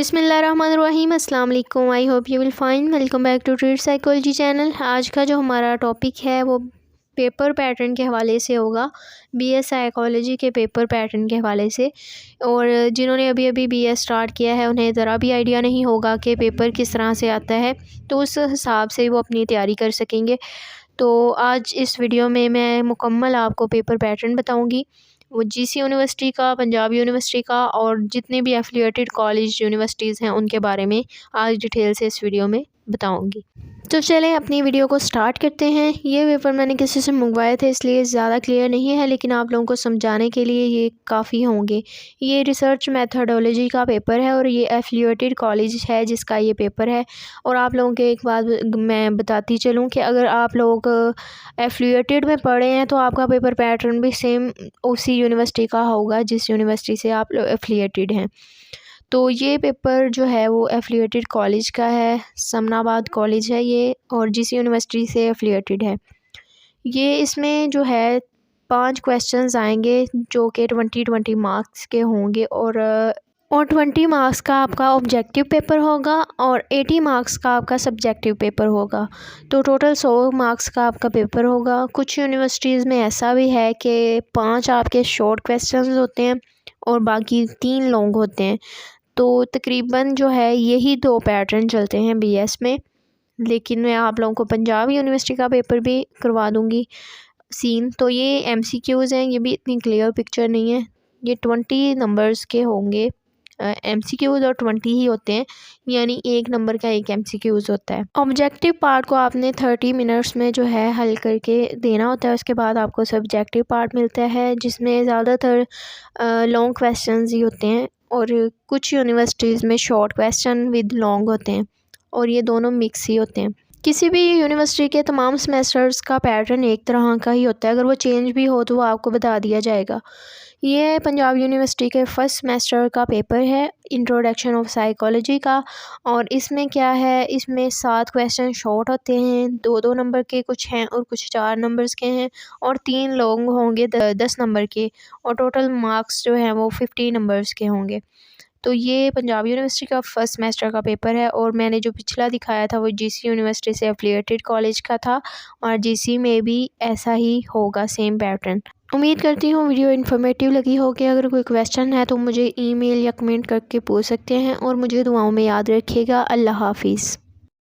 बिस्मिल्लाहिर्रहमानिर्रहीम अस्सलाम वालेकुम। I hope you will fine. Welcome back to treat psychology channel. आज का जो हमारा टॉपिक है वो पेपर पैटर्न के हवाले से होगा, बीएस साइकोलॉजी के पेपर पैटर्न के हवाले से। और जिन्होंने अभी अभी बीएस स्टार्ट किया है उन्हें ज़रा भी आइडिया नहीं होगा कि पेपर किस तरह से आता है, तो उस हिसाब से वो अपनी तैयारी कर सकेंगे। तो आज इस वीडियो में मैं मुकम्मल आपको पेपर पैटर्न बताऊँगी, वो जीसी यूनिवर्सिटी का, पंजाब यूनिवर्सिटी का और जितने भी एफिलिएटेड कॉलेज यूनिवर्सिटीज़ हैं उनके बारे में आज डिटेल से इस वीडियो में बताऊंगी। तो चलें अपनी वीडियो को स्टार्ट करते हैं। ये पेपर मैंने किसी से मंगवाए थे इसलिए ज़्यादा क्लियर नहीं है, लेकिन आप लोगों को समझाने के लिए ये काफ़ी होंगे। ये रिसर्च मेथडोलॉजी का पेपर है और ये एफिलिएटेड कॉलेज है जिसका ये पेपर है। और आप लोगों के एक बात मैं बताती चलूँ कि अगर आप लोग एफिलिएटेड में पढ़े हैं तो आपका पेपर पैटर्न भी सेम उसी यूनिवर्सिटी का होगा जिस यूनिवर्सिटी से आप लोग एफिलिएटेड हैं। तो ये पेपर जो है वो एफिलिएटेड कॉलेज का है, समनाबाद कॉलेज है ये, और जिस यूनिवर्सिटी से एफिलिएटेड है ये। इसमें जो है 5 क्वेश्चंस आएंगे जो कि 20 मार्क्स के होंगे और 20 मार्क्स का आपका ऑब्जेक्टिव पेपर होगा और 80 मार्क्स का आपका सब्जेक्टिव पेपर होगा। तो टोटल 100 मार्क्स का आपका पेपर होगा। कुछ यूनिवर्सिटीज़ में ऐसा भी है कि 5 आपके शॉर्ट क्वेश्चंस होते हैं और बाकी 3 लॉन्ग होते हैं। तो तकरीबन जो है यही 2 पैटर्न चलते हैं बीएस में, लेकिन मैं आप लोगों को पंजाब यूनिवर्सिटी का पेपर भी करवा दूंगी सीन। तो ये एमसीक्यूज़ हैं, ये भी इतनी क्लियर पिक्चर नहीं है। ये 20 नंबर्स के होंगे एमसीक्यूज़ और 20 ही होते हैं, यानी 1 नंबर का एक एमसीक्यूज़ होता है। ऑब्जेक्टिव पार्ट को आपने 30 मिनट्स में जो है हल करके देना होता है। उसके बाद आपको सब्जेक्टिव पार्ट मिलता है जिसमें ज़्यादातर लॉन्ग क्वेश्चंस ही होते हैं और कुछ यूनिवर्सिटीज़ में शॉर्ट क्वेश्चन विद लॉन्ग होते हैं और ये दोनों मिक्स ही होते हैं। किसी भी यूनिवर्सिटी के तमाम सेमेस्टर्स का पैटर्न एक तरह का ही होता है, अगर वो चेंज भी हो तो वो आपको बता दिया जाएगा। ये पंजाब यूनिवर्सिटी के फर्स्ट सेमेस्टर का पेपर है, इंट्रोडक्शन ऑफ साइकोलॉजी का। और इसमें क्या है, इसमें 7 क्वेश्चन शॉर्ट होते हैं, 2-2 नंबर के कुछ हैं और कुछ 4 नंबर्स के हैं और 3 लॉन्ग होंगे 10 नंबर के, और टोटल मार्क्स जो हैं वो 50 नंबर्स के होंगे। तो ये पंजाब यूनिवर्सिटी का फर्स्ट सेमेस्टर का पेपर है और मैंने जो पिछला दिखाया था वो जीसी यूनिवर्सिटी से एफिलिएटेड कॉलेज का था और जीसी में भी ऐसा ही होगा, सेम पैटर्न। उम्मीद करती हूँ वीडियो इन्फॉर्मेटिव लगी होगी। अगर कोई क्वेश्चन है तो मुझे ईमेल या कमेंट करके पूछ सकते हैं और मुझे दुआओं में याद रखिएगा। अल्लाह हाफिज़।